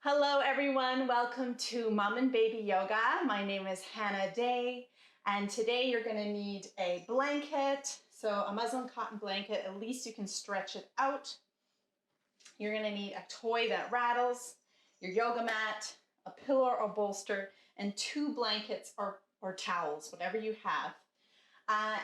Hello everyone, welcome to Mom and Baby Yoga. My name is Hannah Day, and today you're going to need a blanket, so a muslin cotton blanket. At least you can stretch it out. You're going to need a toy that rattles, your yoga mat, a pillow or bolster, and 2 blankets or towels, whatever you have.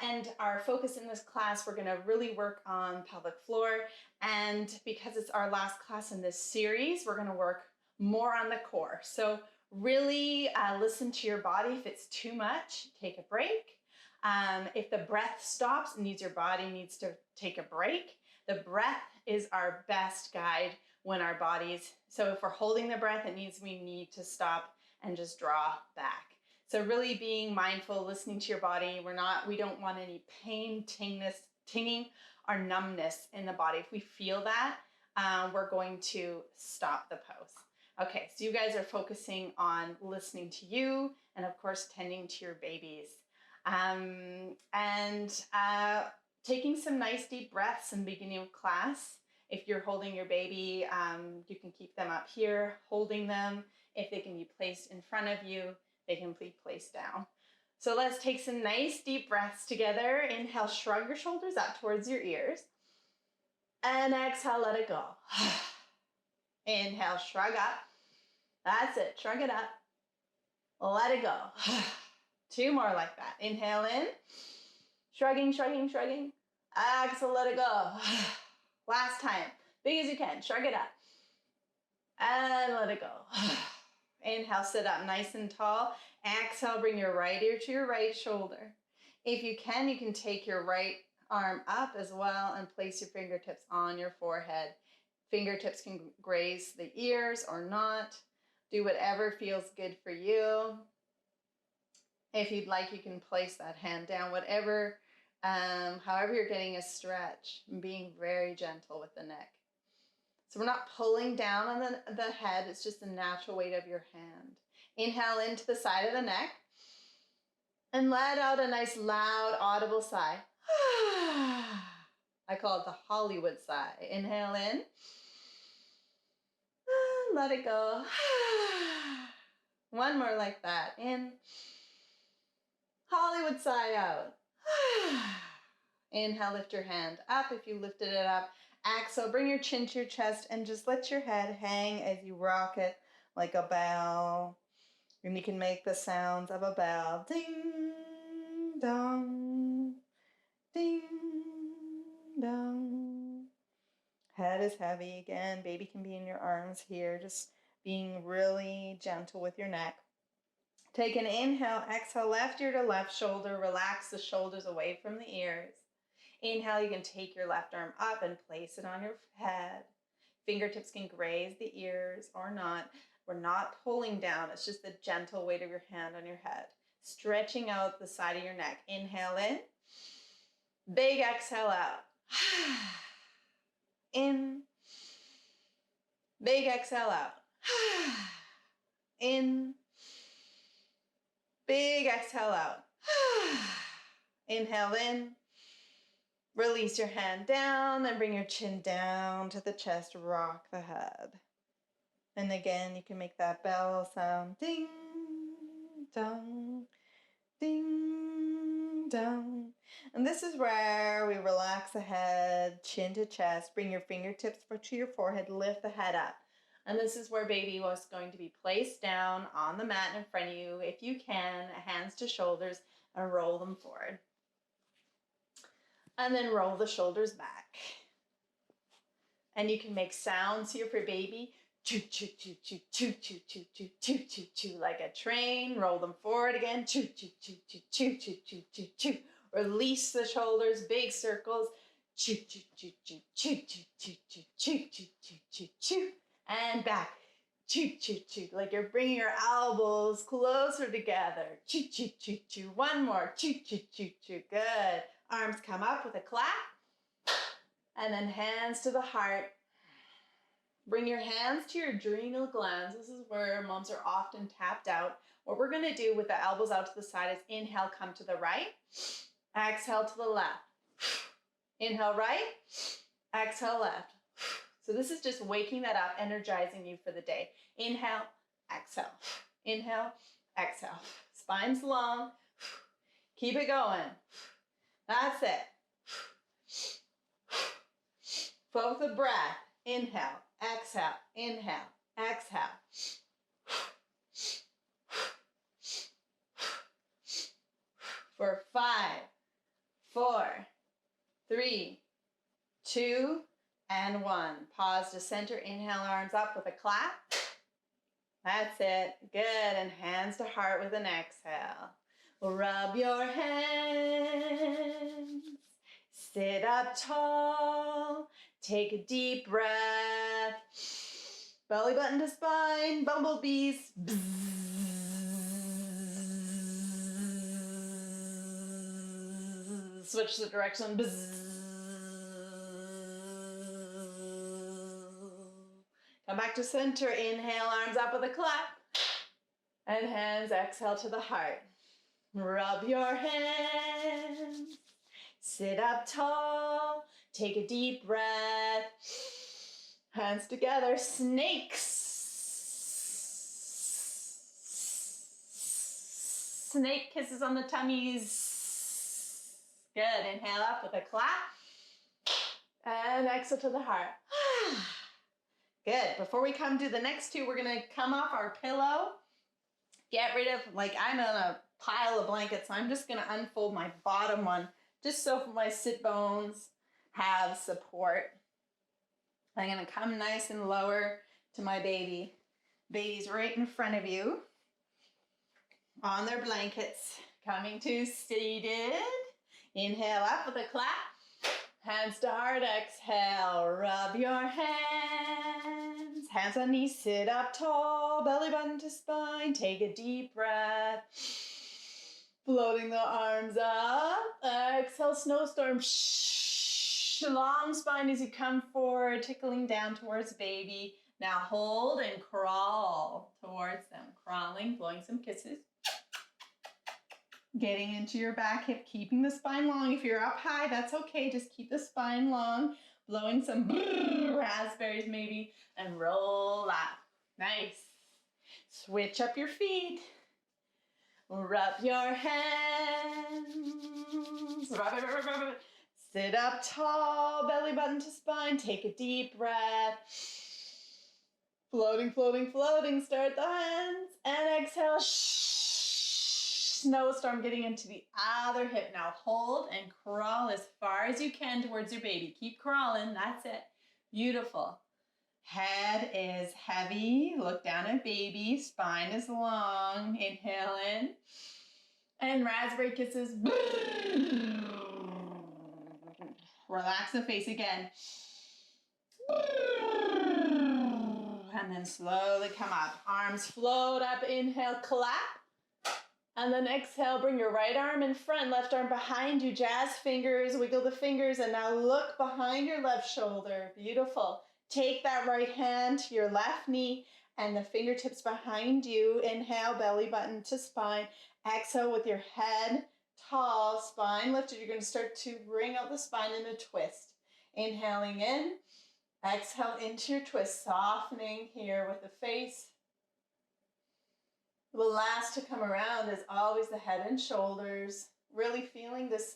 And our focus in this class, we're going to really work on pelvic floor, and because it's our last class in this series, we're going to work more on the core. So really listen to your body. If it's too much, take a break. If the breath stops, your body needs to take a break. The breath is our best guide when our bodies, so if we're holding the breath, it means we need to stop and just draw back. So really being mindful, listening to your body. We don't want any pain, tinging, or numbness in the body. If we feel that, we're going to stop the pose. Okay, so you guys are focusing on listening to you and of course tending to your babies. Taking some nice deep breaths in the beginning of class. If you're holding your baby, you can keep them up here, holding them. If they can be placed in front of you, they can be placed down. So let's take some nice deep breaths together. Inhale, shrug your shoulders up towards your ears. And exhale, let it go. Inhale, shrug up. That's it, shrug it up. Let it go. 2 more like that. Inhale in. Shrugging, shrugging, shrugging. Exhale, let it go. Last time. Big as you can. Shrug it up. And let it go. Inhale, sit up nice and tall. Exhale, bring your right ear to your right shoulder. If you can take your right arm up as well and place your fingertips on your forehead. Fingertips can graze the ears or not. Do whatever feels good for you. If you'd like, you can place that hand down, whatever, however you're getting a stretch, and being very gentle with the neck. So we're not pulling down on the head, it's just the natural weight of your hand. Inhale into the side of the neck, and let out a nice loud audible sigh. I call it the Hollywood sigh. Inhale in, let it go. 1 more like that. In. Hollywood sigh out. Inhale, lift your hand up if you lifted it up. Exhale, bring your chin to your chest and just let your head hang as you rock it like a bell. And you can make the sounds of a bell. Ding, dong, ding, dong. Head is heavy again. Baby can be in your arms here. Just being really gentle with your neck. Take an inhale, exhale, left ear to left shoulder. Relax the shoulders away from the ears. Inhale, you can take your left arm up and place it on your head. Fingertips can graze the ears or not. We're not pulling down. It's just the gentle weight of your hand on your head. Stretching out the side of your neck. Inhale in. Big exhale out. In. Big exhale out. In. Big exhale out. Inhale in. Release your hand down and bring your chin down to the chest. Rock the head. And again, you can make that bell sound. Ding, dong, ding, dong. And this is where we relax the head, chin to chest. Bring your fingertips to your forehead. Lift the head up. And this is where baby was going to be placed down on the mat in front of you. If you can, hands to shoulders and roll them forward. And then roll the shoulders back. And you can make sounds here for baby. Choo, choo, choo, choo, choo, choo, choo, choo, choo, choo, choo, like a train. Roll them forward again. Choo, choo, choo, choo, choo, choo, choo, choo, choo. Release the shoulders, big circles. Choo, choo, choo, choo, choo, choo, choo, choo, choo, choo, choo, choo, choo. And back. Choo, choo, choo. Like you're bringing your elbows closer together. Choo, choo, choo, choo. 1 more. Choo, choo, choo, choo. Good. Arms come up with a clap. And then hands to the heart. Bring your hands to your adrenal glands. This is where moms are often tapped out. What we're going to do with the elbows out to the side is inhale, come to the right. Exhale to the left. Inhale right. Exhale left. So this is just waking that up, energizing you for the day. Inhale, exhale. Inhale, exhale. Spine's long. Keep it going. That's it. Flow with the breath. Inhale, exhale, inhale, exhale. For 5, 4, 3, 2, and 1. Pause to center. Inhale, arms up with a clap. That's it. Good. And hands to heart with an exhale. Rub your hands. Sit up tall. Take a deep breath. Belly button to spine. Bumblebees. Switch the direction. Come back to center. Inhale, arms up with a clap. And hands exhale to the heart. Rub your hands. Sit up tall. Take a deep breath. Hands together. Snakes. Snake kisses on the tummies. Good. Inhale up with a clap. And exhale to the heart. Good. Before we come to the next two, we're going to come off our pillow. Get rid of, like I'm on a pile of blankets, so I'm just going to unfold my bottom one just so my sit bones have support. I'm going to come nice and lower to my baby. Baby's right in front of you on their blankets. Coming to seated. Inhale up with a clap. Hands to heart, exhale. Rub your hands. Hands on knees, sit up tall. Belly button to spine. Take a deep breath. Floating the arms up. Exhale, snowstorm. Long spine as you come forward, tickling down towards baby. Now hold and crawl towards them. Crawling, blowing some kisses. Getting into your back hip, keeping the spine long. If you're up high, that's okay. Just keep the spine long. Blowing some raspberries maybe, and roll up. Nice. Switch up your feet. Rub your hands. Rub it. Sit up tall, belly button to spine. Take a deep breath. Floating. Start the hands. And exhale. Snowstorm getting into the other hip. Now hold and crawl as far as you can towards your baby. Keep crawling. That's it. Beautiful. Head is heavy. Look down at baby. Spine is long. Inhale in. And raspberry kisses. Relax the face again. And then slowly come up. Arms float up. Inhale, clap. And then exhale, bring your right arm in front, left arm behind you. Jazz fingers, wiggle the fingers, and now look behind your left shoulder. Beautiful. Take that right hand to your left knee and the fingertips behind you. Inhale, belly button to spine. Exhale with your head tall, spine lifted. You're going to start to bring out the spine in a twist. Inhaling in, exhale into your twist, softening here with the face. The last to come around is always the head and shoulders, really feeling this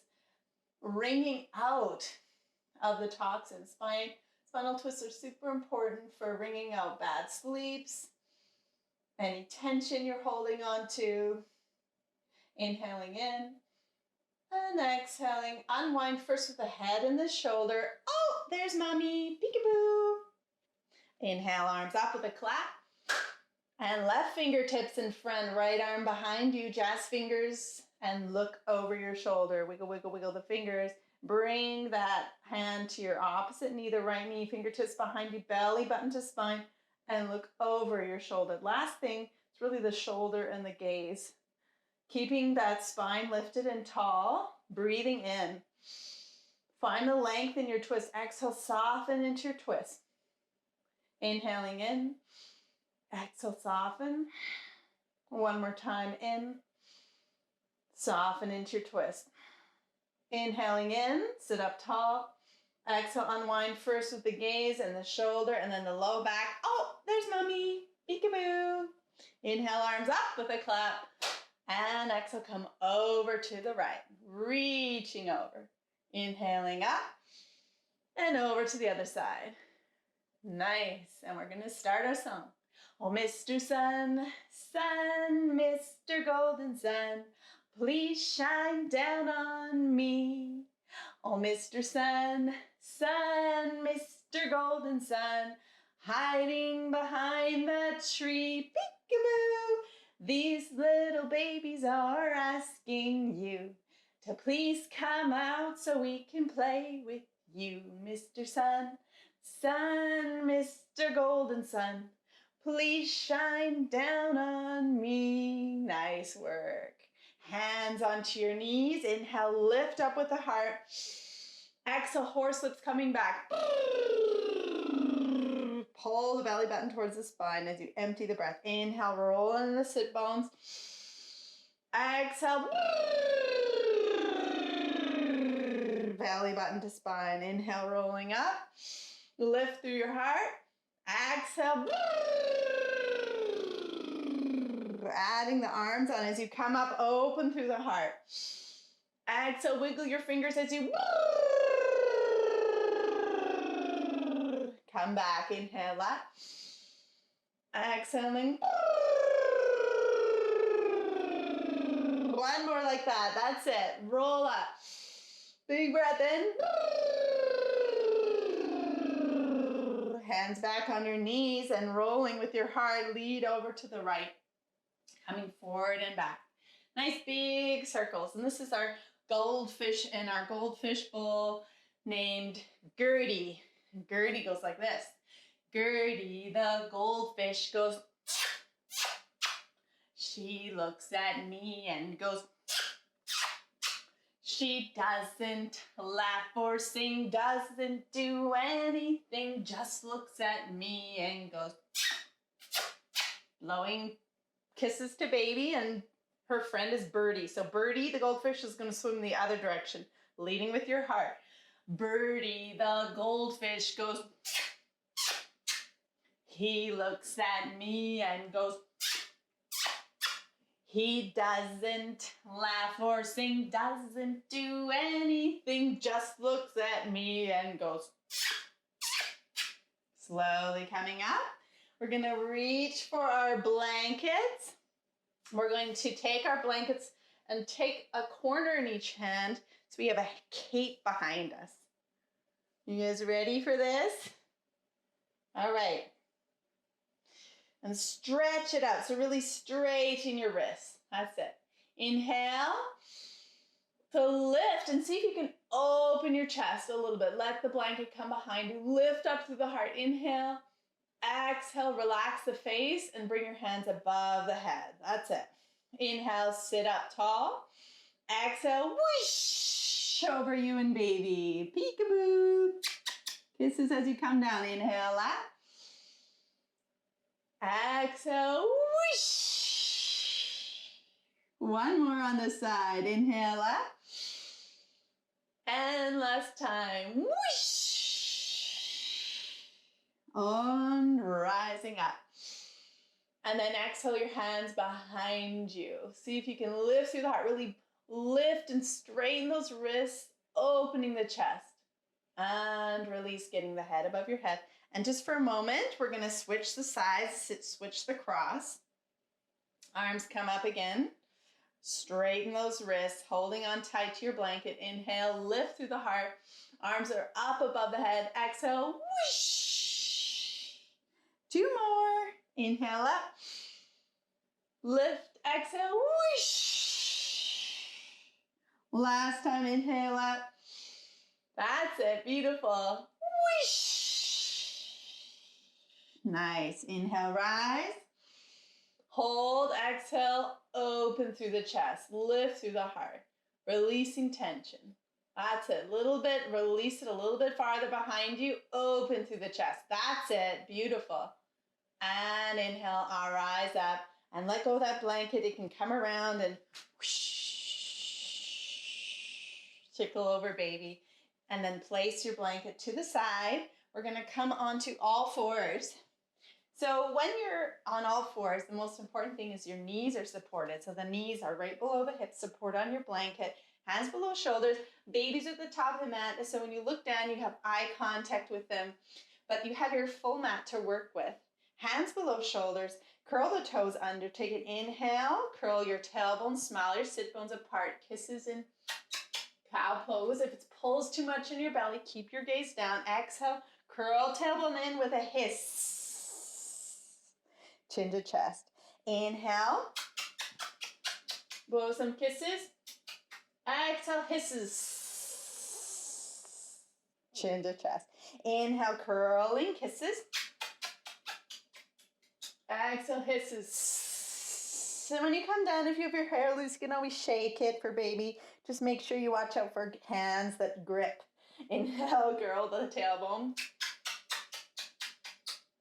wringing out of the toxins. Spinal twists are super important for wringing out bad sleeps, any tension you're holding on to. Inhaling in and exhaling. Unwind first with the head and the shoulder. Oh, there's mommy. Peekaboo. Inhale, arms up with a clap. And left fingertips in front, right arm behind you, jazz fingers, and look over your shoulder. Wiggle the fingers. Bring that hand to your opposite knee, the right knee, fingertips behind you, belly button to spine, and look over your shoulder. Last thing, it's really the shoulder and the gaze. Keeping that spine lifted and tall, breathing in. Find the length in your twist. Exhale, soften into your twist. Inhaling in. Exhale, soften. One more time in. Soften into your twist. Inhaling in, sit up tall. Exhale, unwind first with the gaze and the shoulder and then the low back. Oh, there's mommy. Peekaboo. Inhale, arms up with a clap. And exhale, come over to the right. Reaching over. Inhaling up and over to the other side. Nice. And we're going to start our song. Oh, Mr. Sun, Sun, Mr. Golden Sun, please shine down on me. Oh, Mr. Sun, Sun, Mr. Golden Sun, hiding behind the tree. Peekaboo! These little babies are asking you to please come out so we can play with you. Mr. Sun, Sun, Mr. Golden Sun, please shine down on me. Nice work. Hands onto your knees. Inhale, lift up with the heart. Exhale, horse lips coming back. Pull the belly button towards the spine as you empty the breath. Inhale, roll in the sit bones. Exhale, belly button to spine. Inhale, rolling up. Lift through your heart. Exhale, adding the arms on as you come up, open through the heart. Exhale, wiggle your fingers as you come back. Inhale up. Exhaling. One more like that. That's it. Roll up. Big breath in. Hands back on your knees and rolling with your heart. Lead over to the right. Coming forward and back. Nice big circles. And this is our goldfish in our goldfish bowl named Gertie. And Gertie goes like this. Gertie the goldfish goes. She looks at me and goes. She doesn't laugh or sing, doesn't do anything, just looks at me and goes. Blowing kisses to baby, and her friend is Birdie. So Birdie, the goldfish, is going to swim the other direction, leading with your heart. Birdie, the goldfish, goes. He looks at me and goes. He doesn't laugh or sing, doesn't do anything, just looks at me and goes. Slowly coming up. We're going to reach for our blankets. We're going to take our blankets and take a corner in each hand so we have a cape behind us. You guys ready for this? All right. And stretch it out. So really straighten your wrists. That's it. Inhale to lift and see if you can open your chest a little bit. Let the blanket come behind you. Lift up through the heart. Inhale. Exhale, relax the face and bring your hands above the head. That's it. Inhale, sit up tall. Exhale, whoosh, over you and baby. Peekaboo. Kisses as you come down. Inhale up. Exhale, whoosh. One more on the side. Inhale up. And last time, whoosh. On, rising up. And then exhale your hands behind you. See if you can lift through the heart. Really lift and straighten those wrists, opening the chest. And release, getting the head above your head. And just for a moment, we're going to switch the sides, switch the cross. Arms come up again. Straighten those wrists, holding on tight to your blanket. Inhale, lift through the heart. Arms are up above the head. Exhale, whoosh. Two more. Inhale up. Lift, exhale, whoosh. Last time, inhale up. That's it, beautiful. Whoosh. Nice. Inhale, rise. Hold, exhale, open through the chest. Lift through the heart. Releasing tension. That's it. Little bit, release it a little bit farther behind you. Open through the chest. That's it. Beautiful. And inhale, rise up. And let go of that blanket. It can come around and whoosh, tickle over baby. And then place your blanket to the side. We're going to come onto all fours. So when you're on all fours, the most important thing is your knees are supported. So the knees are right below the hips, support on your blanket, hands below shoulders, babies at the top of the mat. So when you look down, you have eye contact with them, but you have your full mat to work with. Hands below shoulders, curl the toes under, take an inhale, curl your tailbone, smile your sit bones apart, kisses in cow pose. If it pulls too much in your belly, keep your gaze down. Exhale, curl tailbone in with a hiss. Chin to chest. Inhale, blow some kisses. Exhale, hisses. Chin to chest. Inhale, curling kisses. Exhale, hisses. So when you come down, if you have your hair loose, you can always shake it for baby. Just make sure you watch out for hands that grip. Inhale, curl the tailbone.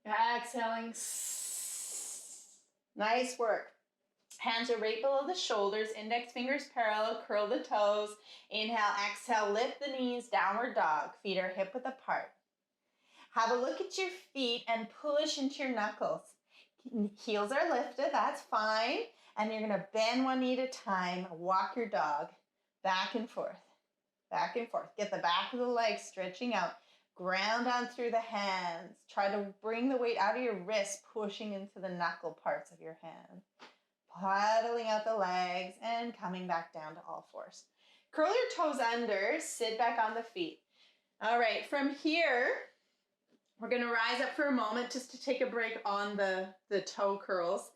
Exhaling. Nice work. Hands are right below the shoulders, index fingers parallel, curl the toes. Inhale, exhale, lift the knees, downward dog. Feet are hip width apart. Have a look at your feet and push into your knuckles. Heels are lifted, that's fine. And you're gonna bend one knee at a time, walk your dog back and forth, back and forth. Get the back of the legs stretching out. Ground down through the hands. Try to bring the weight out of your wrists, pushing into the knuckle parts of your hand. Paddling out the legs and coming back down to all fours. Curl your toes under, sit back on the feet. All right, from here, we're gonna rise up for a moment just to take a break on the toe curls.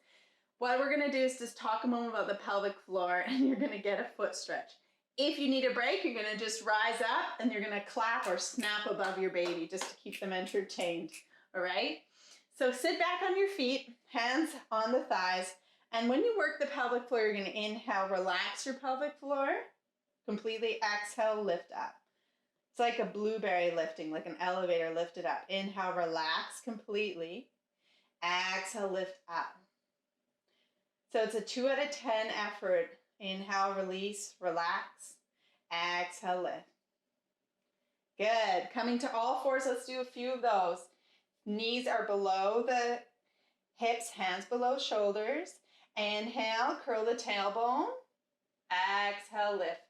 What we're gonna do is just talk a moment about the pelvic floor, and you're gonna get a foot stretch. If you need a break, you're gonna just rise up and you're gonna clap or snap above your baby just to keep them entertained, all right? So sit back on your feet, hands on the thighs, and when you work the pelvic floor, you're gonna inhale, relax your pelvic floor, completely exhale, lift up. It's like a blueberry lifting, like an elevator lifted up. Inhale, relax completely, exhale, lift up. So it's a 2 out of 10 effort. Inhale, release, relax, exhale, lift. Good. Coming to all fours, let's do a few of those. Knees are below the hips, hands below shoulders. Inhale, curl the tailbone. Exhale, lift.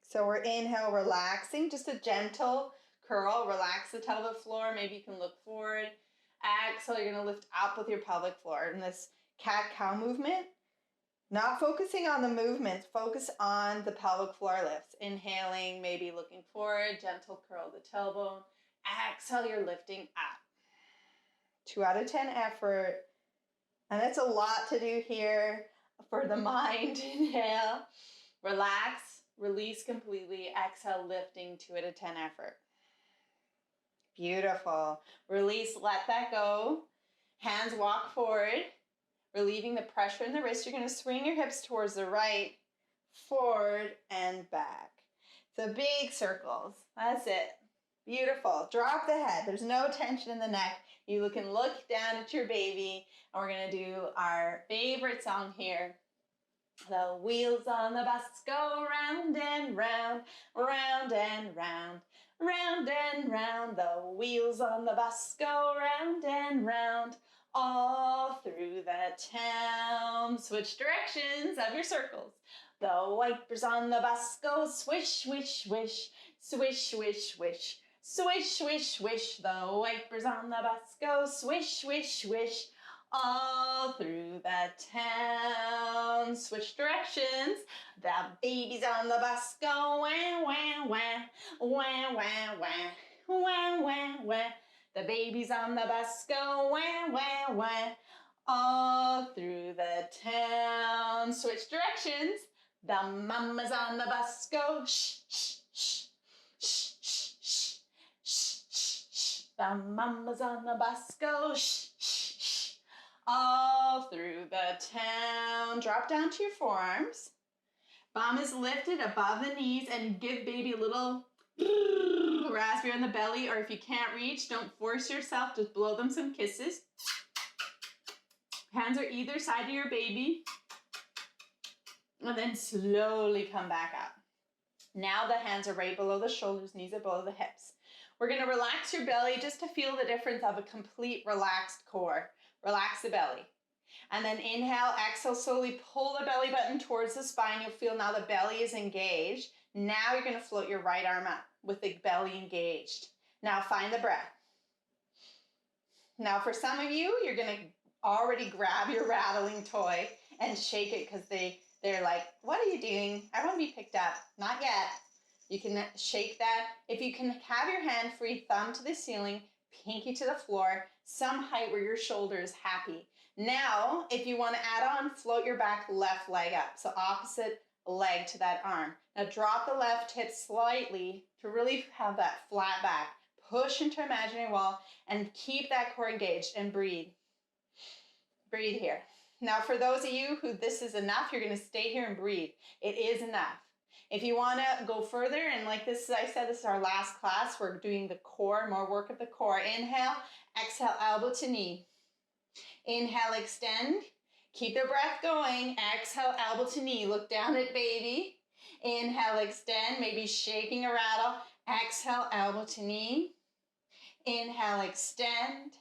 So we're inhale, relaxing, just a gentle curl. Relax the pelvic floor. Maybe you can look forward. Exhale, you're going to lift up with your pelvic floor. In this cat-cow movement, not focusing on the movements, focus on the pelvic floor lifts. Inhaling, maybe looking forward, gentle curl the tailbone. Exhale, you're lifting up. 2 out of 10 effort. And it's a lot to do here for the mind. Inhale, relax, release completely. Exhale, lifting, 2 out of 10 effort. Beautiful. Release, let that go. Hands walk forward. Relieving the pressure in the wrist, you're going to swing your hips towards the right, forward, and back. So big circles. That's it. Beautiful. Drop the head. There's no tension in the neck. You can look down at your baby, and we're going to do our favorite song here. The wheels on the bus go round and round, round and round, round and round. The wheels on the bus go round and round, all through the town. Switch directions of your circles. The wipers on the bus go swish, swish, swish, swish, swish, swish, swish, swish, swish. The wipers on the bus go swish, swish, swish, all through the town. Switch directions. The babies on the bus go wah, wah, wah, wah, wah, wah, wah, wah, wah. The babies on the bus go wah, wah, wah, all through the town. Switch directions. The mamas on the bus go shh, shh, shh, shh, shh, shh, shh, shh, shh. The mamas on the bus go shh, shh, shh, all through the town. Drop down to your forearms. Bum is lifted above the knees and give baby a little raspberry on the belly, or if you can't reach, don't force yourself, just blow them some kisses. Hands are either side of your baby, and then slowly come back up. Now the hands are right below the shoulders, knees are below the hips. We're going to relax your belly just to feel the difference of a complete relaxed core. Relax the belly. And then inhale, exhale, slowly pull the belly button towards the spine. You'll feel now the belly is engaged. Now you're going to float your right arm up with the belly engaged. Now find the breath. Now for some of you, you're going to already grab your rattling toy and shake it because they're like, what are you doing? I want to be picked up. Not yet. You can shake that. If you can have your hand free, thumb to the ceiling, pinky to the floor, some height where your shoulder is happy. Now, if you want to add on, float your back left leg up. So opposite leg to that arm. Now drop the left hip slightly to really have that flat back. Push into imaginary wall and keep that core engaged and breathe. Breathe here. Now for those of you who this is enough, you're going to stay here and breathe. It is enough. If you want to go further, and like this, I said, this is our last class. We're doing the core, more work of the core. Inhale, exhale, elbow to knee. Inhale, extend. Keep the breath going. Exhale, elbow to knee. Look down at baby. Inhale, extend, maybe shaking a rattle. Exhale, elbow to knee. Inhale, extend.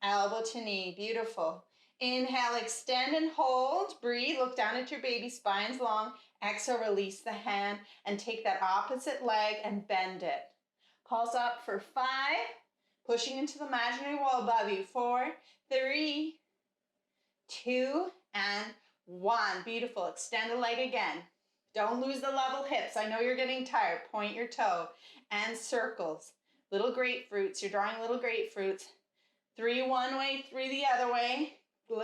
Elbow to knee. Beautiful. Inhale, extend and hold. Breathe. Look down at your baby. Spine's long. Exhale, release the hand and take that opposite leg and bend it. Pulse up for 5. Pushing into the imaginary wall above you. 4, 3, 2, and 1. Beautiful. Extend the leg again. Don't lose the level hips. I know you're getting tired. Point your toe and circles. Little grapefruits. You're drawing little grapefruits. 3 one way, 3 the other way.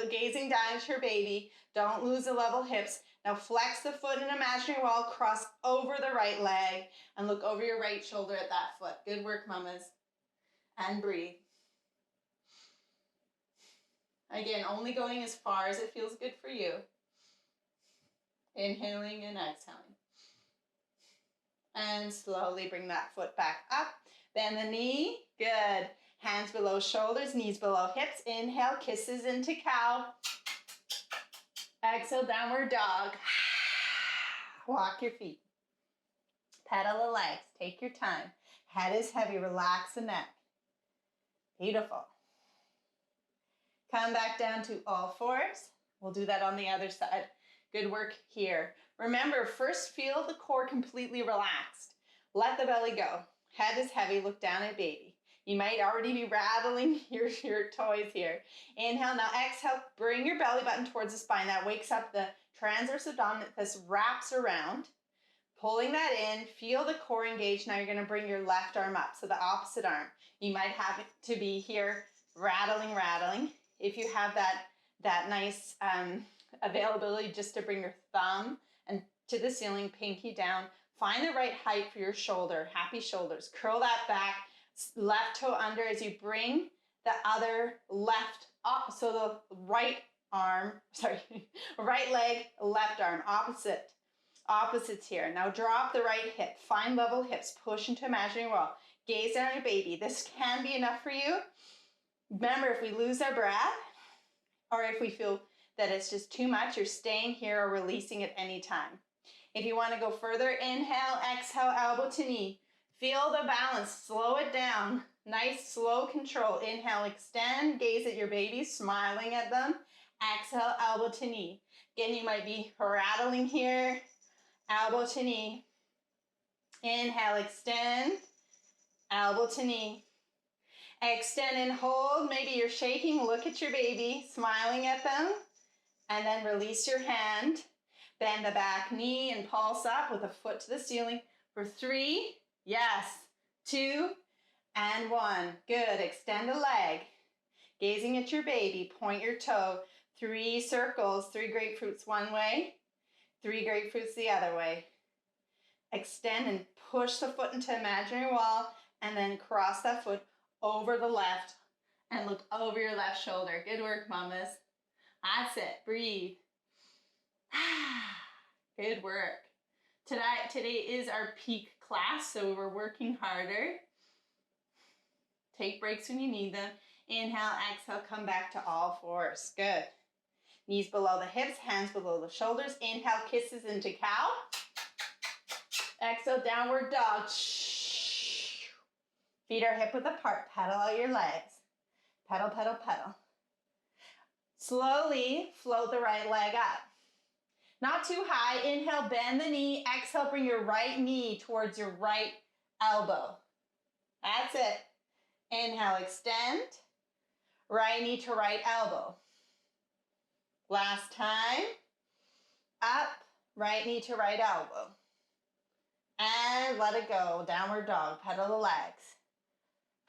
Gazing down at your baby. Don't lose the level hips. Now flex the foot in imaginary wall, cross over the right leg, and look over your right shoulder at that foot. Good work, mamas. And breathe. Again, only going as far as it feels good for you. Inhaling and exhaling. And slowly bring that foot back up. Bend the knee. Good. Hands below shoulders, knees below hips. Inhale, kisses into cow. Exhale, downward dog. Walk your feet. Pedal the legs. Take your time. Head is heavy. Relax the neck. Beautiful. Come back down to all fours. We'll do that on the other side. Good work here. Remember, first feel the core completely relaxed. Let the belly go. Head is heavy. Look down at baby. You might already be rattling your toys here. Inhale, now exhale. Bring your belly button towards the spine. That wakes up the transverse abdomen. This wraps around. Pulling that in. Feel the core engaged. Now you're going to bring your left arm up. So the opposite arm. You might have it to be here rattling. If you have that nice availability just to bring your thumb and to the ceiling, pinky down. Find the right height for your shoulder. Happy shoulders. Curl that back. Left toe under as you bring the other left up. So the right leg, left arm, opposites here. Now drop the right hip. Find level hips. Push into imaginary wall. Gaze down at your baby. This can be enough for you. Remember, if we lose our breath or if we feel that it's just too much, you're staying here or releasing at any time. If you want to go further, inhale, exhale, elbow to knee. Feel the balance. Slow it down. Nice, slow control. Inhale, extend. Gaze at your baby, smiling at them. Exhale, elbow to knee. Again, you might be rattling here. Elbow to knee. Inhale, extend. Elbow to knee. Extend and hold. Maybe you're shaking. Look at your baby, smiling at them. And then release your hand. Bend the back knee and pulse up with a foot to the ceiling for 3. Yes. 2 and 1. Good. Extend a leg. Gazing at your baby. Point your toe. 3 circles. 3 grapefruits one way. 3 grapefruits the other way. Extend and push the foot into imaginary wall. And then cross that foot over the left. And look over your left shoulder. Good work, mamas. That's it. Breathe. Good work. Today is our peak class, so we're working harder. Take breaks when you need them. Inhale, exhale, come back to all fours. Good. Knees below the hips, hands below the shoulders. Inhale, kisses into cow. Exhale, downward dog. Feet are hip width apart. Pedal out your legs. Pedal, pedal, pedal. Slowly float the right leg up. Not too high. Inhale, bend the knee. Exhale, bring your right knee towards your right elbow. That's it. Inhale, extend. Right knee to right elbow. Last time. Up, right knee to right elbow. And let it go. Downward dog. Pedal the legs.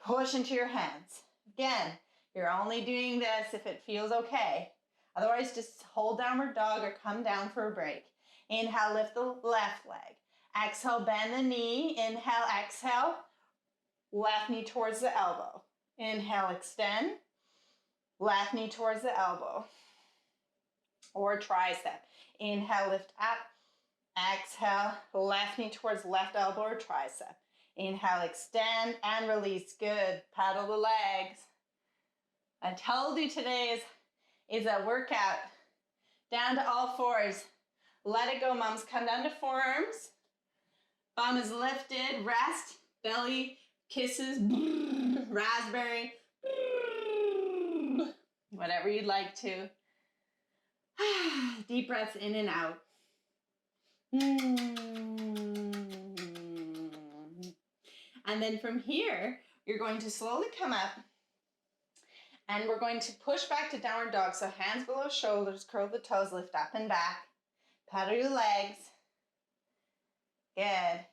Push into your hands. Again, you're only doing this if it feels okay. Otherwise, just hold downward dog or come down for a break. Inhale, lift the left leg. Exhale, bend the knee. Inhale, exhale. Left knee towards the elbow. Inhale, extend. Left knee towards the elbow. Or tricep. Inhale, lift up. Exhale, left knee towards left elbow or tricep. Inhale, extend and release. Good. Paddle the legs. I told you today is a workout. Down to all fours. Let it go, moms. Come down to forearms. Bum is lifted. Rest. Belly kisses. Raspberry. Whatever you'd like to. Deep breaths in and out. And then from here, you're going to slowly come up and we're going to push back to downward dog. So hands below shoulders, curl the toes, lift up and back. Paddle your legs. Good.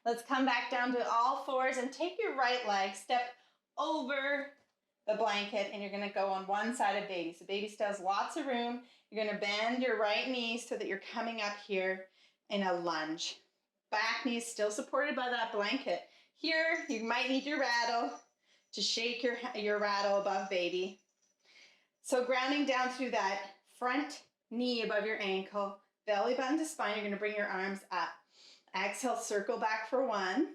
Let's come back down to all fours and take your right leg, step over the blanket, and you're going to go on one side of baby. So baby still has lots of room. You're going to bend your right knee so that you're coming up here in a lunge. Back knee is still supported by that blanket. Here, you might need your rattle to shake your rattle above baby. So grounding down through that front knee above your ankle, belly button to spine, you're going to bring your arms up. Exhale, circle back for one.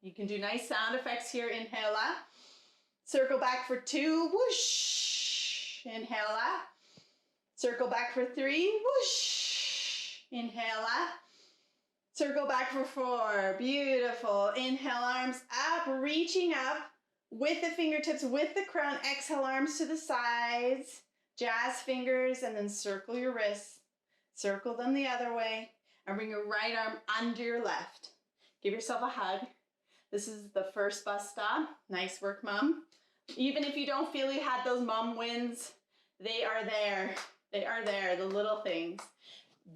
You can do nice sound effects here. Inhale up. Circle back for two. Whoosh. Inhale up. Circle back for three. Whoosh. Inhale up. Circle back for four. Beautiful. Inhale, arms up, reaching up with the fingertips, with the crown. Exhale, arms to the sides. Jazz fingers, and then circle your wrists. Circle them the other way. And bring your right arm under your left. Give yourself a hug. This is the first bus stop. Nice work, mom. Even if you don't feel you had those mom wins, they are there. They are there, the little things.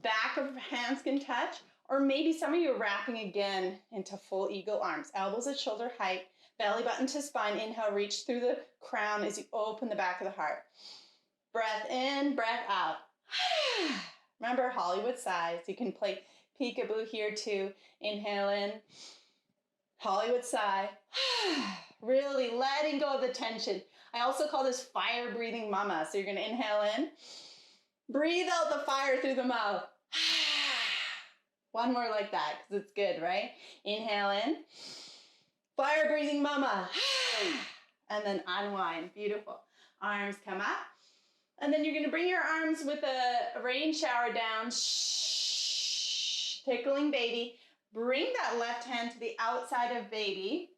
Back of hands can touch, or maybe some of you are wrapping again into full eagle arms. Elbows at shoulder height, belly button to spine. Inhale, reach through the crown as you open the back of the heart. Breath in, breath out. Remember, Hollywood sighs. You can play peekaboo here too. Inhale in, Hollywood sigh. Really letting go of the tension. I also call this fire breathing mama. So you're going to inhale in, breathe out the fire through the mouth. One more like that because it's good, right? Inhale in, fire breathing mama. And then unwind. Beautiful. Arms come up. And then you're going to bring your arms with a rain shower down, tickling baby. Bring that left hand to the outside of baby.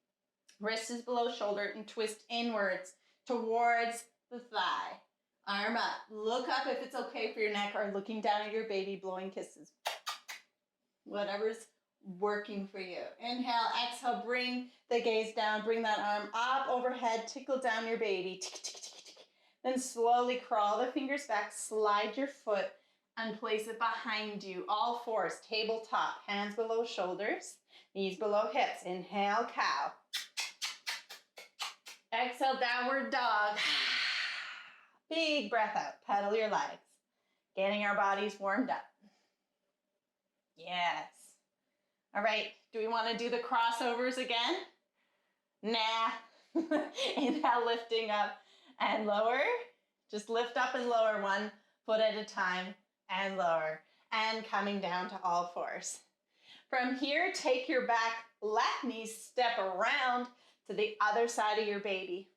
Wrist is below shoulder and twist inwards towards the thigh. Arm up. Look up if it's okay for your neck, or looking down at your baby, blowing kisses. Whatever's working for you. Inhale, exhale, bring the gaze down. Bring that arm up overhead. Tickle down your baby. Then slowly crawl the fingers back, slide your foot, and place it behind you. All fours, tabletop, hands below shoulders, knees below hips. Inhale, cow. Exhale, downward dog. Big breath out, pedal your legs. Getting our bodies warmed up. Yes. All right, do we want to do the crossovers again? Nah. Inhale, lifting up and lower. Just lift up and lower one foot at a time and lower. And coming down to all fours. From here, take your back left knee, step around to the other side of your baby.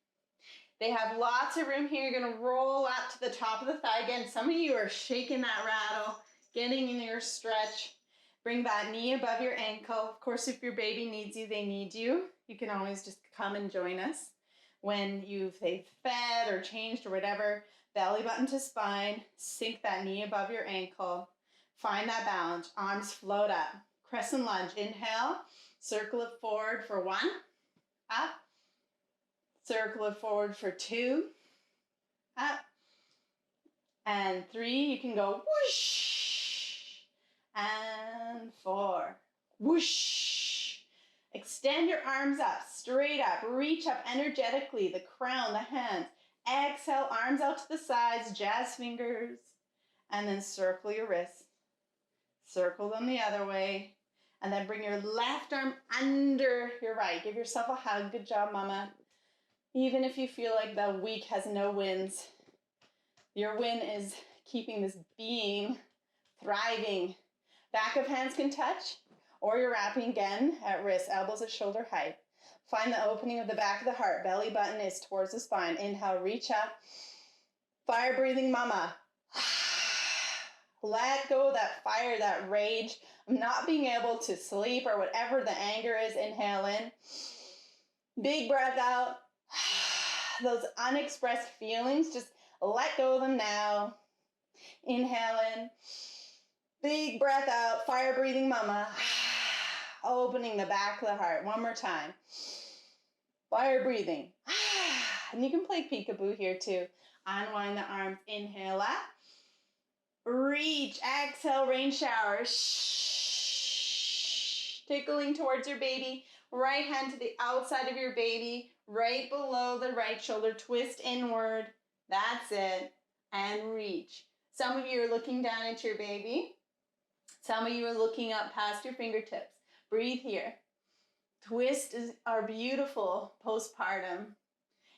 They have lots of room here. You're going to roll up to the top of the thigh. Again, some of you are shaking that rattle, getting in your stretch. Bring that knee above your ankle. Of course, if your baby needs you, they need you. You can always just come and join us. When they've fed or changed or whatever, belly button to spine, sink that knee above your ankle. Find that balance. Arms float up. Crescent lunge. Inhale. Circle it forward for 1. Up. Circle it forward for 2. Up. And 3. You can go whoosh. And 4. Whoosh. Extend your arms up, straight up. Reach up energetically. The crown, the hands. Exhale, arms out to the sides. Jazz fingers. And then circle your wrists. Circle them the other way. And then bring your left arm under your right. Give yourself a hug. Good job, mama. Even if you feel like the week has no wins, your win is keeping this being thriving. Back of hands can touch, or you're wrapping again at wrist, elbows at shoulder height. Find the opening of the back of the heart. Belly button is towards the spine. Inhale, reach up. Fire breathing mama. Let go of that fire, that rage, of not being able to sleep or whatever the anger is. Inhale in. Big breath out. Those unexpressed feelings, just let go of them now. Inhale in. Big breath out. Fire breathing mama. Opening the back of the heart. One more time. Fire breathing. And you can play peekaboo here too. Unwind the arms. Inhale up. Reach. Exhale, rain shower. Tickling towards your baby. Right hand to the outside of your baby. Right below the right shoulder. Twist inward. That's it. And reach. Some of you are looking down at your baby. Some of you are looking up past your fingertips. Breathe here. Twists are beautiful postpartum.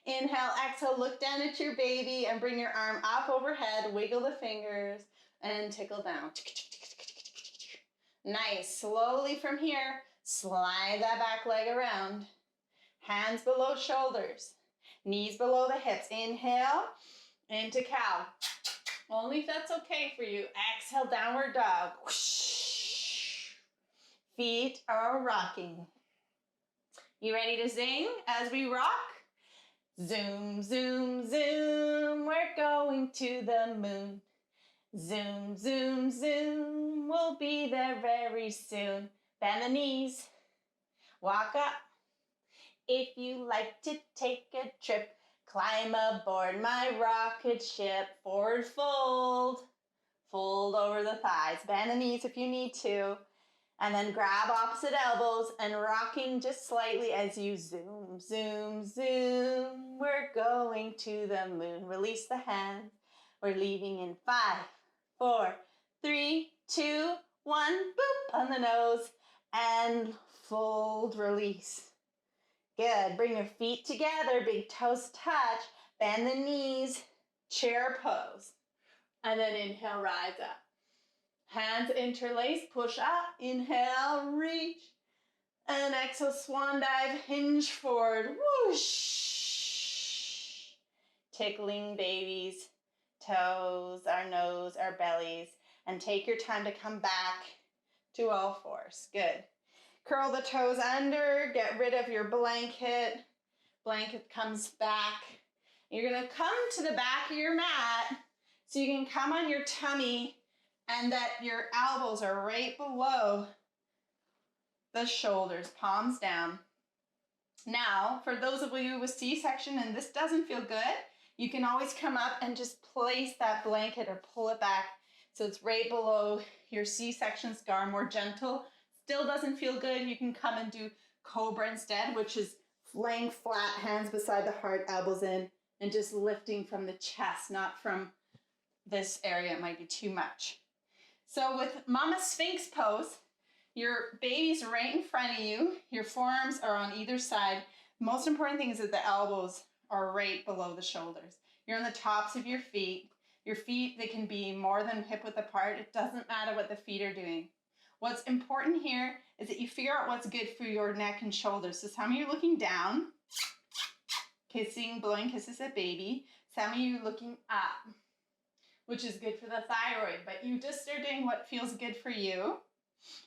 Inhale, exhale, look down at your baby and bring your arm up overhead. Wiggle the fingers and tickle down. Nice. Slowly from here, slide that back leg around. Hands below shoulders. Knees below the hips. Inhale, into cow. Only if that's okay for you. Exhale, downward dog. Feet are rocking. You ready to zing as we rock? Zoom, zoom, zoom. We're going to the moon. Zoom, zoom, zoom. We'll be there very soon. Bend the knees. Walk up. If you like to take a trip, climb aboard my rocket ship. Forward fold. Fold over the thighs. Bend the knees if you need to. And then grab opposite elbows and rocking just slightly as you zoom, zoom, zoom. We're going to the moon. Release the hands. We're leaving in 5, 4, 3, 2, 1. Boop on the nose. And fold, release. Good. Bring your feet together. Big toes touch. Bend the knees. Chair pose. And then inhale, rise up. Hands interlace, push up, inhale, reach, and exhale, swan dive, hinge forward, whoosh. Tickling baby's toes, our nose, our bellies, and take your time to come back to all fours. Good. Curl the toes under, get rid of your blanket. Blanket comes back. You're gonna come to the back of your mat so you can come on your tummy and that your elbows are right below the shoulders, palms down. Now, for those of you with C-section and this doesn't feel good, you can always come up and just place that blanket or pull it back so it's right below your C-section scar, more gentle. Still doesn't feel good, you can come and do cobra instead, which is laying flat, hands beside the heart, elbows in, and just lifting from the chest, not from this area. It might be too much. So with Mama Sphinx pose, your baby's right in front of you. Your forearms are on either side. Most important thing is that the elbows are right below the shoulders. You're on the tops of your feet. Your feet, they can be more than hip width apart. It doesn't matter what the feet are doing. What's important here is that you figure out what's good for your neck and shoulders. So some of you are looking down, kissing, blowing kisses at baby. Some of you are looking up, which is good for the thyroid, but you just are doing what feels good for you.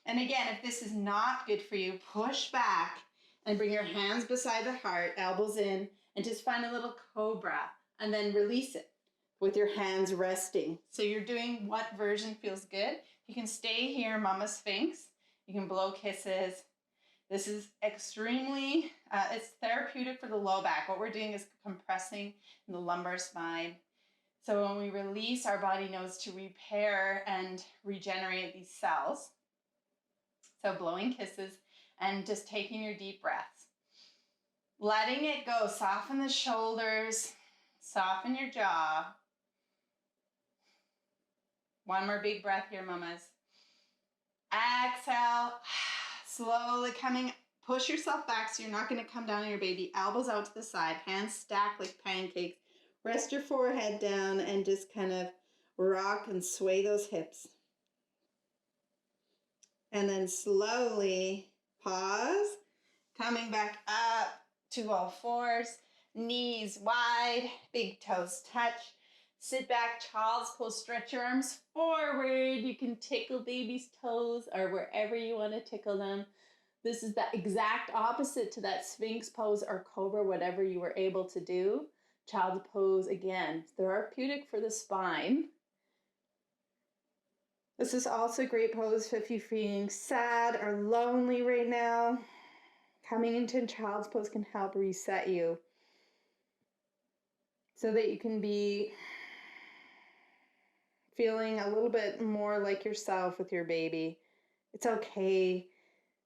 And again, if this is not good for you, push back and bring your hands beside the heart, elbows in, and just find a little cobra and then release it with your hands resting. So you're doing what version feels good. You can stay here, Mama Sphinx. You can blow kisses. This is extremely, it's therapeutic for the low back. What we're doing is compressing in the lumbar spine. So when we release, our body knows to repair and regenerate these cells. So blowing kisses and just taking your deep breaths. Letting it go. Soften the shoulders. Soften your jaw. One more big breath here, mamas. Exhale. Slowly coming, push yourself back so you're not going to come down on your baby. Elbows out to the side, hands stacked like pancakes. Rest your forehead down and just kind of rock and sway those hips. And then slowly pause, coming back up to all fours, knees wide, big toes touch. Sit back, child's pose, stretch your arms forward. You can tickle baby's toes or wherever you want to tickle them. This is the exact opposite to that Sphinx pose or Cobra, whatever you were able to do. Child's pose, again, therapeutic for the spine. This is also a great pose if you're feeling sad or lonely right now. Coming into child's pose can help reset you so that you can be feeling a little bit more like yourself with your baby. It's okay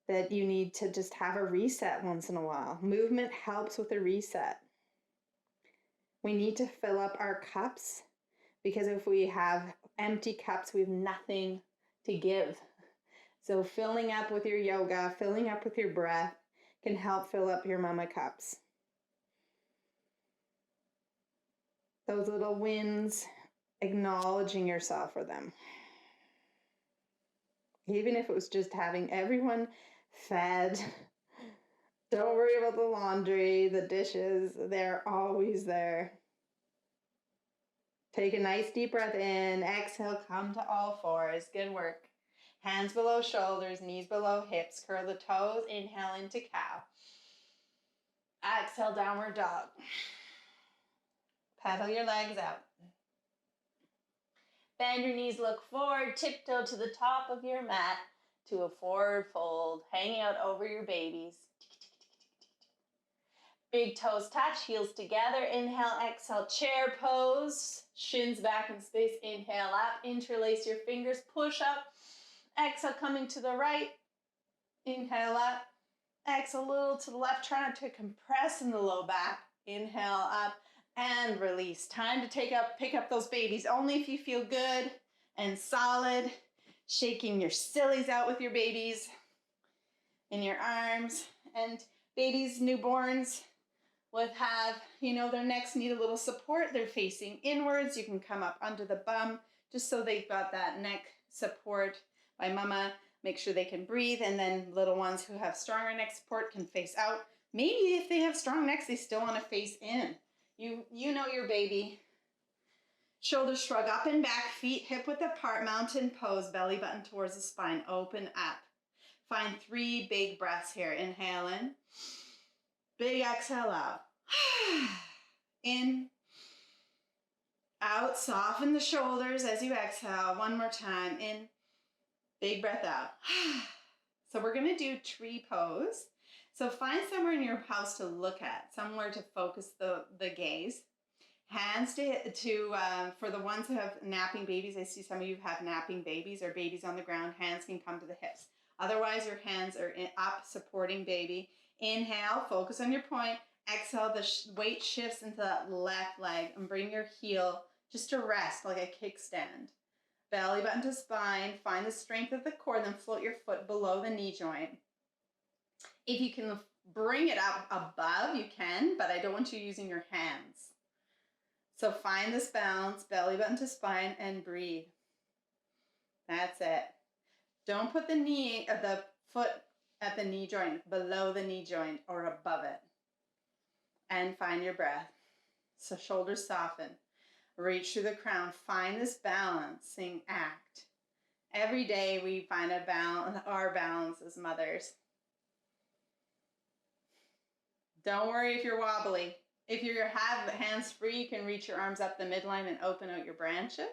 that you need to just have a reset once in a while. Movement helps with a reset. We need to fill up our cups because if we have empty cups, we have nothing to give. So filling up with your yoga, filling up with your breath can help fill up your mama cups. Those little wins, acknowledging yourself for them. Even if it was just having everyone fed, don't worry about the laundry, the dishes, they're always there. Take a nice deep breath in, exhale, come to all fours, good work. Hands below shoulders, knees below hips, curl the toes, inhale into cow. Exhale, downward dog. Pedal your legs out. Bend your knees, look forward, tiptoe to the top of your mat to a forward fold, hanging out over your babies. Big toes touch, heels together. Inhale, exhale, chair pose. Shins back in space. Inhale up, interlace your fingers, push up. Exhale, coming to the right. Inhale up. Exhale, a little to the left. Try not to compress in the low back. Inhale up. And release. Time to pick up those babies. Only if you feel good and solid. Shaking your sillies out with your babies in your arms. And babies, newborns would have, their necks need a little support. They're facing inwards. You can come up under the bum just so they've got that neck support by mama. Make sure they can breathe. And then little ones who have stronger neck support can face out. Maybe if they have strong necks, they still want to face in. You know your baby. Shoulders shrug up and back, feet hip width apart, mountain pose, belly button towards the spine, open up. Find 3 big breaths here. Inhale in, big exhale out. In, out, soften the shoulders as you exhale. One more time, in, big breath out. So we're gonna do tree pose. So find somewhere in your house to look at, somewhere to focus the gaze. Hands for the ones who have napping babies, I see some of you have napping babies or babies on the ground, hands can come to the hips. Otherwise, your hands are up supporting baby. Inhale, focus on your point. Exhale, the weight shifts into that left leg and bring your heel just to rest like a kickstand. Belly button to spine, find the strength of the core, then float your foot below the knee joint. If you can bring it up above, you can, but I don't want you using your hands. So find this balance, belly button to spine, and breathe. That's it. Don't put the foot at the knee joint, below the knee joint or above it. And find your breath. So shoulders soften. Reach through the crown. Find this balancing act. Every day we find our balance as mothers. Don't worry if you're wobbly. If you have hands free, you can reach your arms up the midline and open out your branches.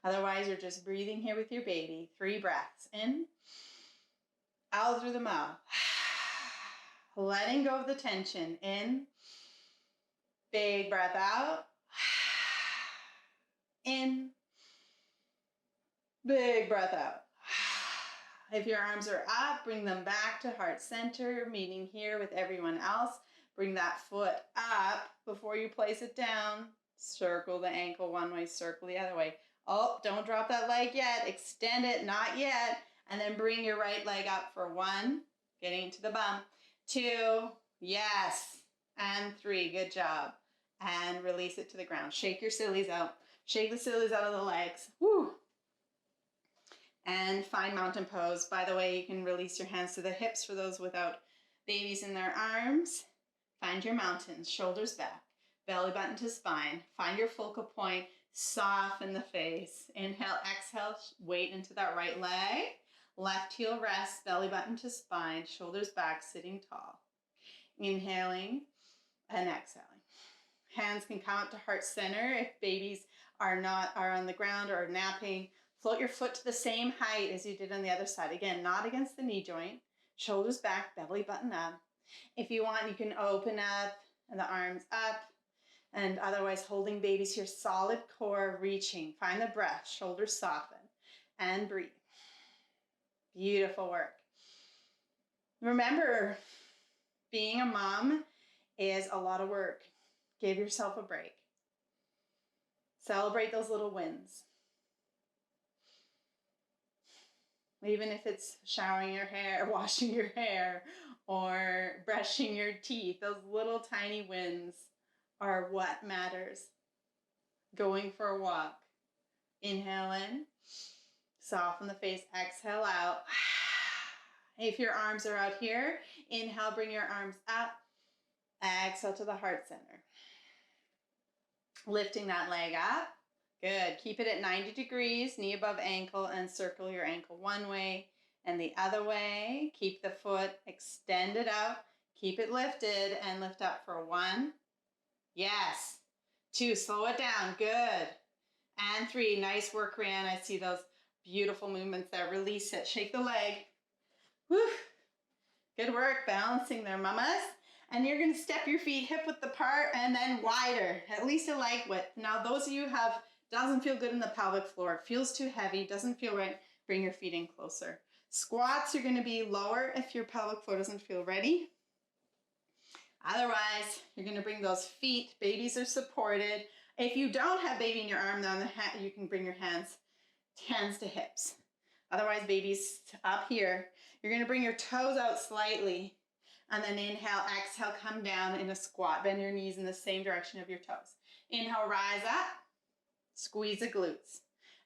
Otherwise, you're just breathing here with your baby. 3 breaths. In, out through the mouth. Letting go of the tension. In, big breath out. In, big breath out. If your arms are up, bring them back to heart center, meeting here with everyone else. Bring that foot up before you place it down. Circle the ankle one way, circle the other way. Oh, don't drop that leg yet. Extend it, not yet. And then bring your right leg up for 1, getting to the bum. 2, yes. And 3, good job. And release it to the ground. Shake your sillies out. Shake the sillies out of the legs. Woo. And find mountain pose. By the way, you can release your hands to the hips for those without babies in their arms. Find your mountains, shoulders back, belly button to spine. Find your focal point, soften the face. Inhale, exhale, weight into that right leg. Left heel rest, belly button to spine, shoulders back, sitting tall. Inhaling and exhaling. Hands can come up to heart center if babies are on the ground or napping. Float your foot to the same height as you did on the other side. Again, not against the knee joint. Shoulders back, belly button up. If you want, you can open up and the arms up, and otherwise holding babies here, solid core, reaching. Find the breath, shoulders soften, and breathe. Beautiful work. Remember, being a mom is a lot of work. Give yourself a break. Celebrate those little wins. Even if it's showering your hair, washing your hair, or brushing your teeth, those little tiny wins are what matters. Going for a walk. Inhale in, soften the face, exhale out. If your arms are out here, inhale, bring your arms up, exhale to the heart center. Lifting that leg up. Good. Keep it at 90 degrees, knee above ankle, and circle your ankle one way and the other way. Keep the foot extended out. Keep it lifted and lift up for 1. Yes. 2, slow it down. Good. And 3, nice work, Rhiannon. I see those beautiful movements there. Release it. Shake the leg. Woo. Good work balancing there, mamas. And you're going to step your feet hip width apart and then wider, at least a leg width. Now, those of you who doesn't feel good in the pelvic floor, it feels too heavy, doesn't feel right, bring your feet in closer. Squats are going to be lower if your pelvic floor doesn't feel ready. Otherwise, you're going to bring those feet. Babies are supported. If you don't have baby in your arm, then you can bring your hands to hips. Otherwise, baby's up here. You're going to bring your toes out slightly. And then inhale, exhale, come down in a squat. Bend your knees in the same direction of your toes. Inhale, rise up. Squeeze the glutes.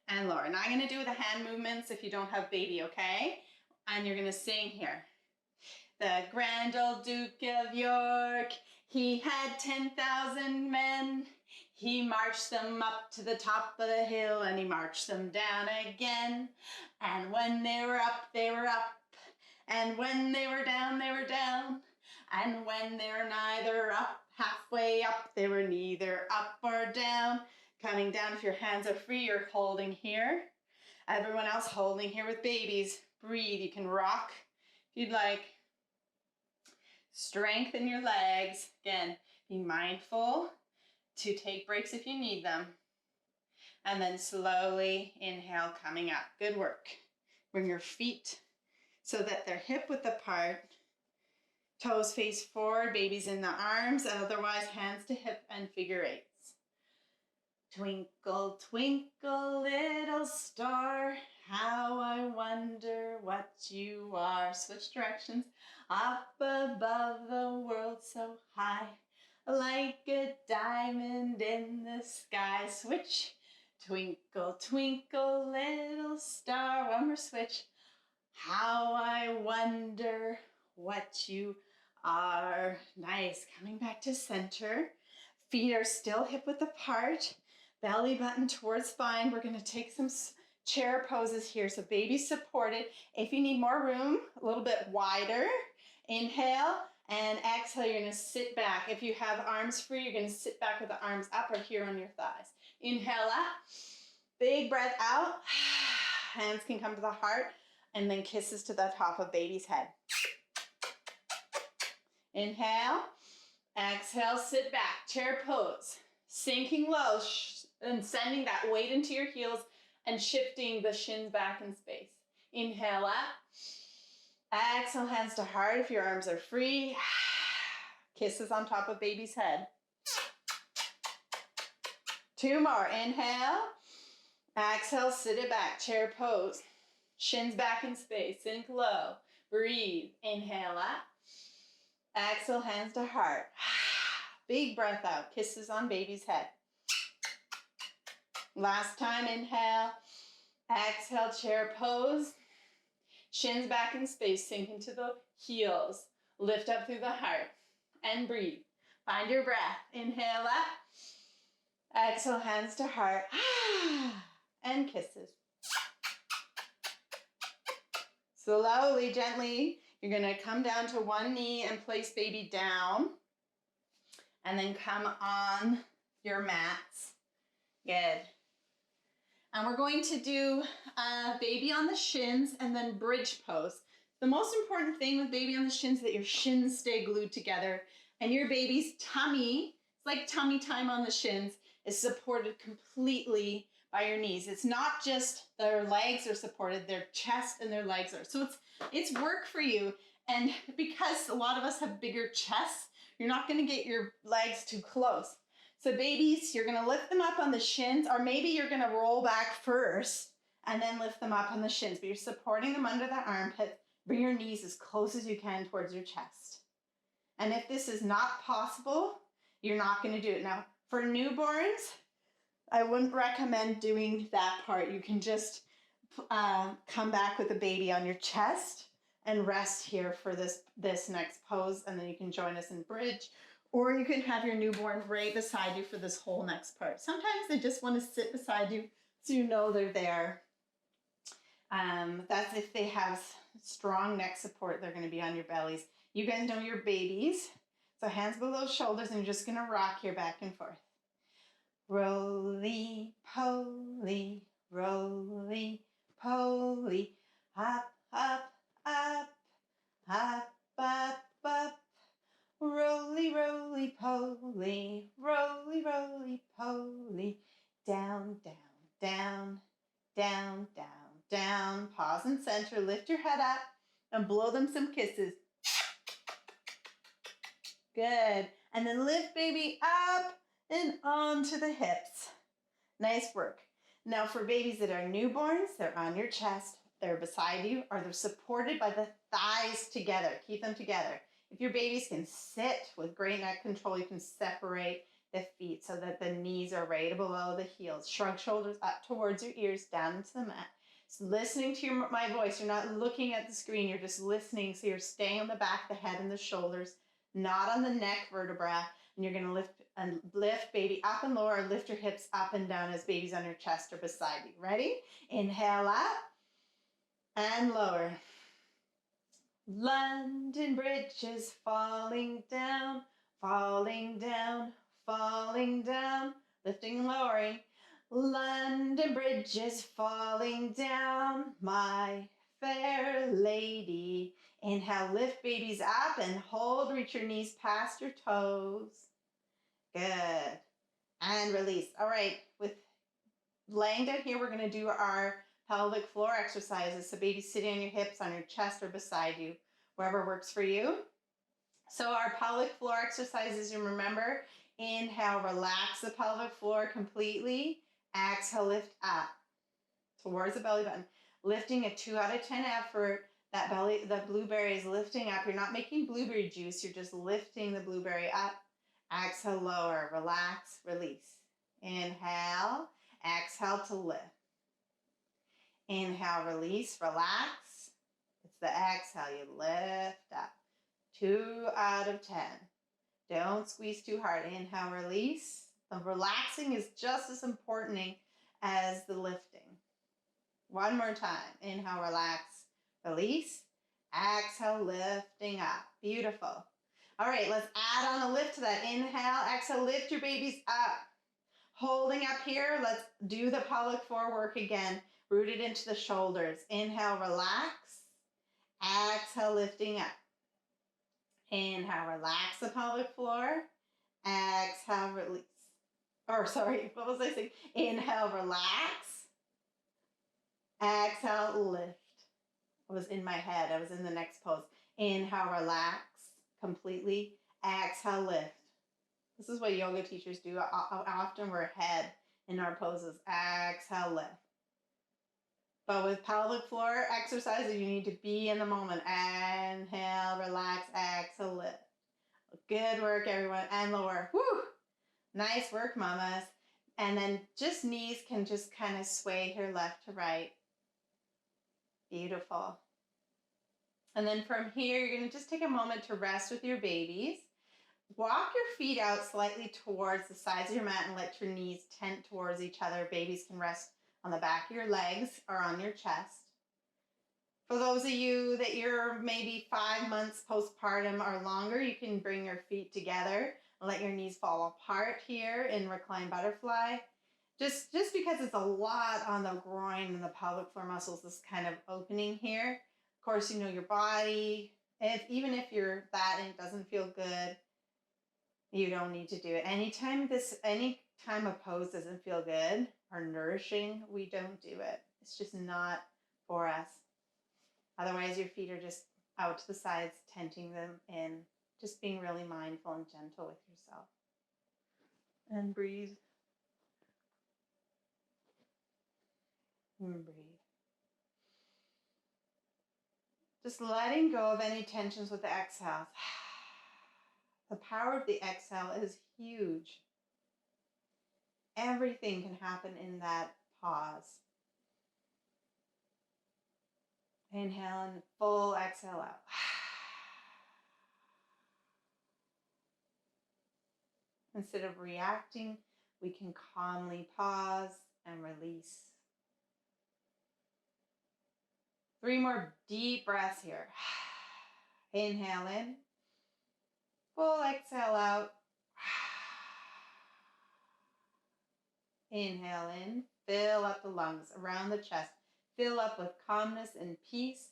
And lower. Now I'm going to do the hand movements if you don't have baby, okay? And you're going to sing here. The Grand Old Duke of York, he had 10,000 men. He marched them up to the top of the hill and he marched them down again. And when they were up, they were up. And when they were down, they were down. And when they were neither up, halfway up, they were neither up or down. Coming down, if your hands are free, you're holding here. Everyone else holding here with babies. Breathe, you can rock if you'd like. Strengthen your legs. Again, be mindful to take breaks if you need them. And then slowly inhale, coming up. Good work. Bring your feet so that they're hip width apart. Toes face forward, babies in the arms, otherwise hands to hip and figure eights. Twinkle, twinkle, little star, how I wonder what you are. Switch directions. Up above the world so high, like a diamond in the sky. Switch. Twinkle, twinkle, little star. One more switch. How I wonder what you are. Nice. Coming back to center. Feet are still hip width apart. Belly button towards spine. We're going to take some chair poses here. So baby's supported. If you need more room, a little bit wider, inhale and exhale, you're gonna sit back. If you have arms free, you're gonna sit back with the arms up or here on your thighs. Inhale up, big breath out. Hands can come to the heart and then kisses to the top of baby's head. Inhale, exhale, sit back, chair pose. Sinking low and sending that weight into your heels and shifting the shins back in space. Inhale up. Exhale, hands to heart if your arms are free. Kisses on top of baby's head. 2 more. Inhale. Exhale, sit it back, chair pose. Shins back in space. Sink low. Breathe. Inhale up. Exhale, hands to heart. Big breath out. Kisses on baby's head. Last time, inhale. Exhale, chair pose. Shins back in space, sink into the heels. Lift up through the heart and breathe. Find your breath. Inhale up. Exhale, hands to heart. And kisses. Slowly, gently, you're going to come down to one knee and place baby down. And then come on your mats. Good. And we're going to do baby on the shins and then bridge pose. The most important thing with baby on the shins is that your shins stay glued together and your baby's tummy, it's like tummy time on the shins, is supported completely by your knees. It's not just their legs are supported, their chest and their legs are. So it's work for you. And because a lot of us have bigger chests, you're not going to get your legs too close. So babies, you're going to lift them up on the shins, or maybe you're going to roll back first and then lift them up on the shins, but you're supporting them under the armpit. Bring your knees as close as you can towards your chest. And if this is not possible, you're not going to do it. Now, for newborns, I wouldn't recommend doing that part. You can just come back with the baby on your chest and rest here for this next pose, and then you can join us in bridge. Or you can have your newborn right beside you for this whole next part. Sometimes they just want to sit beside you so you know they're there. That's if they have strong neck support, they're going to be on your bellies. You guys know your babies. So hands below shoulders, and you're just going to rock here back and forth. Roly poly, roly poly, hop, hop, up, hop, up, up. Roly, roly, poly, roly, roly, poly, down, down, down, down, down, down. Pause and center, lift your head up and blow them some kisses. Good. And then lift baby up and onto the hips. Nice work. Now for babies that are newborns, they're on your chest, they're beside you, or they're supported by the thighs together. Keep them together. If your babies can sit with great neck control, you can separate the feet so that the knees are right below the heels. Shrug shoulders up towards your ears, down into the mat. So listening to my voice, you're not looking at the screen, you're just listening. So you're staying on the back of the head and the shoulders, not on the neck vertebra. And you're going to lift baby up and lower, lift your hips up and down as baby's on your chest or beside you. Ready? Inhale up and lower. London Bridge is falling down, falling down, falling down, lifting and lowering. London Bridge is falling down, my fair lady. Inhale, lift babies up and hold, reach your knees past your toes. Good. And release. All right, with laying down here, we're going to do our pelvic floor exercises. So baby sitting on your hips, on your chest, or beside you, wherever works for you. So our pelvic floor exercises, you remember, inhale, relax the pelvic floor completely. Exhale, lift up towards the belly button. Lifting a 2 out of 10 effort. That belly, the blueberry is lifting up. You're not making blueberry juice. You're just lifting the blueberry up. Exhale, lower, relax, release. Inhale, exhale to lift. Inhale, release, relax. It's the exhale, you lift up. 2 out of 10. Don't squeeze too hard. Inhale, release. The relaxing is just as important as the lifting. One more time. Inhale, relax, release. Exhale, lifting up. Beautiful. All right, let's add on a lift to that. Inhale, exhale, lift your babies up. Holding up here, let's do the pelvic floor work again. Rooted into the shoulders. Inhale, relax. Exhale, lifting up. Inhale, relax the pelvic floor. Exhale, release. Or sorry, what was I saying? Inhale, relax. Exhale, lift. I was in my head. I was in the next pose. Inhale, relax completely. Exhale, lift. This is what yoga teachers do. Often we're head in our poses. Exhale, lift. But with pelvic floor exercises, you need to be in the moment. Inhale, relax, exhale, lift. Good work, everyone. And lower. Woo! Nice work, mamas. And then just knees can just kind of sway here left to right. Beautiful. And then from here, you're going to just take a moment to rest with your babies. Walk your feet out slightly towards the sides of your mat and let your knees tent towards each other. Babies can rest on the back of your legs or on your chest. For those of you that you're maybe 5 months postpartum or longer, you can bring your feet together and let your knees fall apart here in reclined butterfly. Just because it's a lot on the groin and the pelvic floor muscles, this kind of opening here. Of course, you know your body. Even if you're that and it doesn't feel good, you don't need to do it. Anytime a pose doesn't feel good or nourishing, we don't do it. It's just not for us. Otherwise, your feet are just out to the sides, tenting them in, just being really mindful and gentle with yourself. And breathe. And breathe. Just letting go of any tensions with the exhales. The power of the exhale is huge. Everything can happen in that pause. Inhale and full exhale out. Instead of reacting, we can calmly pause and release. 3 more deep breaths here. Inhale in. Full exhale out. Inhale in. Fill up the lungs around the chest. Fill up with calmness and peace.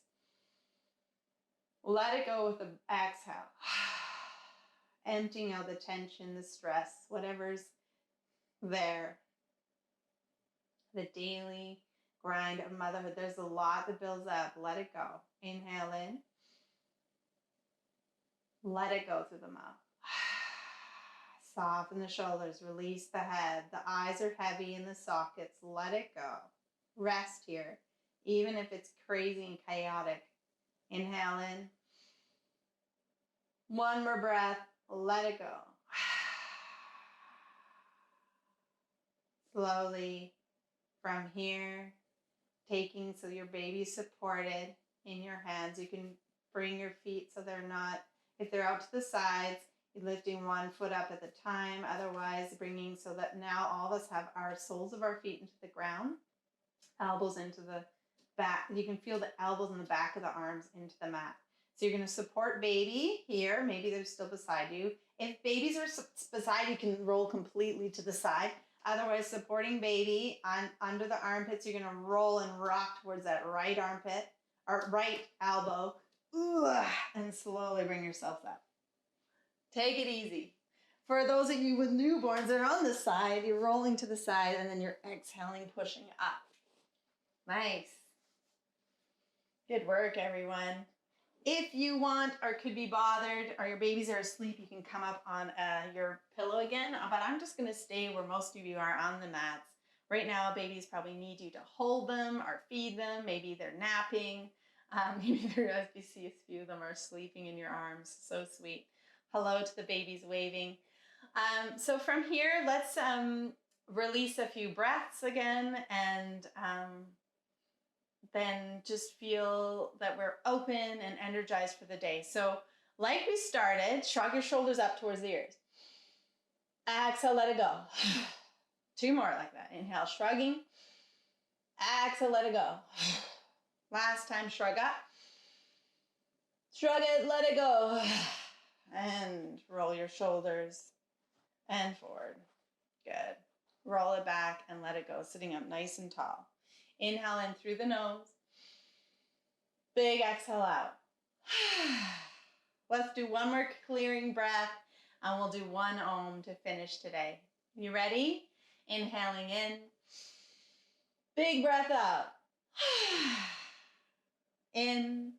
Let it go with the exhale. Emptying out the tension, the stress, whatever's there. The daily grind of motherhood. There's a lot that builds up. Let it go. Inhale in. Let it go through the mouth. Soften the shoulders. Release the head. The eyes are heavy in the sockets. Let it go. Rest here, even if it's crazy and chaotic. Inhale in. 1 more breath. Let it go. Slowly from here, taking so your baby's supported in your hands. You can bring your feet so they're not, if they're out to the sides, you're lifting 1 foot up at a time. Otherwise, bringing so that now all of us have our soles of our feet into the ground, elbows into the back. You can feel the elbows in the back of the arms into the mat. So you're going to support baby here. Maybe they're still beside you. If babies are beside, you can roll completely to the side. Otherwise, supporting baby under the armpits, you're going to roll and rock towards that right armpit or right elbow. And slowly bring yourself up. Take it easy. For those of you with newborns that are on the side, you're rolling to the side and then you're exhaling, pushing up. Nice. Good work, everyone. If you want or could be bothered or your babies are asleep, you can come up on your pillow again. But I'm just going to stay where most of you are on the mats. Right now, babies probably need you to hold them or feed them. Maybe they're napping. Maybe you see a few of them are sleeping in your arms. So sweet. Hello to the babies waving. So from here, let's release a few breaths again and then just feel that we're open and energized for the day. So like we started, shrug your shoulders up towards the ears. Exhale, let it go. 2 more like that. Inhale, shrugging. Exhale, let it go. Last time, shrug up. Shrug it, let it go. And roll your shoulders and forward. Good. Roll it back and let it go, sitting up nice and tall. Inhale in through the nose. Big exhale out. Let's do one more clearing breath, and we'll do one Om to finish today. You ready? Inhaling in. Big breath out. In.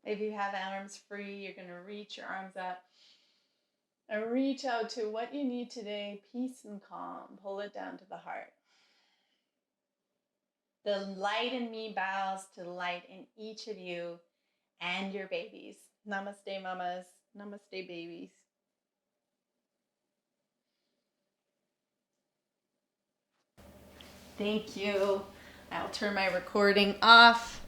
If you have arms free, you're going to reach your arms up and reach out to what you need today, peace and calm. Pull it down to the heart. The light in me bows to light in each of you and your babies. Namaste, mamas. Namaste, babies. Thank you. I'll turn my recording off.